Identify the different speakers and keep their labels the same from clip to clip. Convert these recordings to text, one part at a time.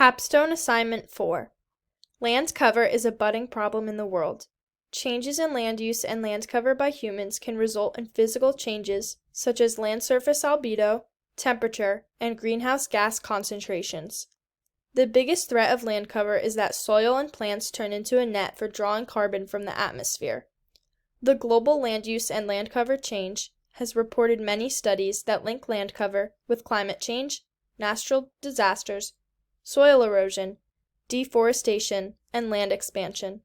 Speaker 1: Capstone Assignment 4. Land cover is a budding problem in the world. Changes in land use and land cover by humans can result in physical changes such as land surface albedo, temperature, and greenhouse gas concentrations. The biggest threat of land cover is that soil and plants turn into a net for drawing carbon from the atmosphere. The Global Land Use and Land Cover Change has reported many studies that link land cover with climate change, natural disasters, soil erosion, deforestation, and land expansion.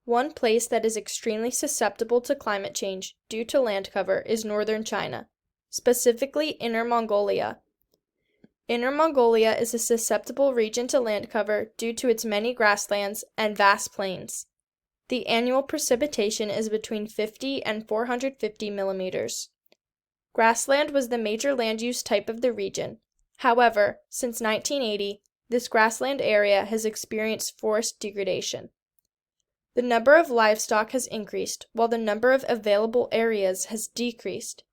Speaker 1: One place that is extremely susceptible to climate change due to land cover is northern China, specifically Inner Mongolia. Inner Mongolia is a susceptible region to land cover due to its many grasslands and vast plains. The annual precipitation is between 50 and 450 millimeters. Grassland was the major land use type of the region. However, since 1980, this grassland area has experienced forest degradation. The number of livestock has increased, while the number of available areas has decreased.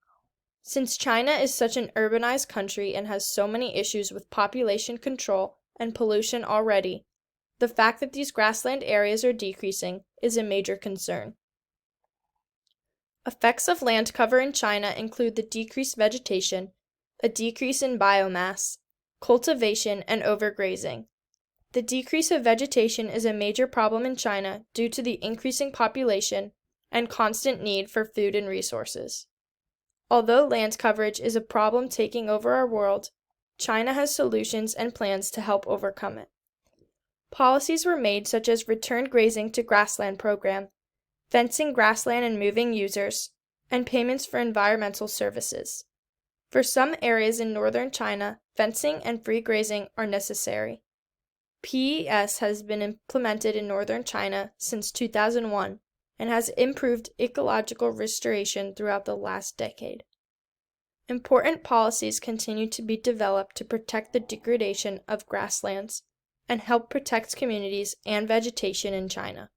Speaker 1: Since China is such an urbanized country and has so many issues with population control and pollution already, the fact that these grassland areas are decreasing is a major concern. Effects of land cover in China include the decreased vegetation, a decrease in biomass, cultivation, and overgrazing. The decrease of vegetation is a major problem in China due to the increasing population and constant need for food and resources. Although land coverage is a problem taking over our world, China has solutions and plans to help overcome it. Policies were made such as return grazing to grassland program, fencing grassland and moving users, and payments for environmental services. For some areas in northern China, fencing and free grazing are necessary. PES has been implemented in northern China since 2001 and has improved ecological restoration throughout the last decade. Important policies continue to be developed to protect the degradation of grasslands and help protect communities and vegetation in China.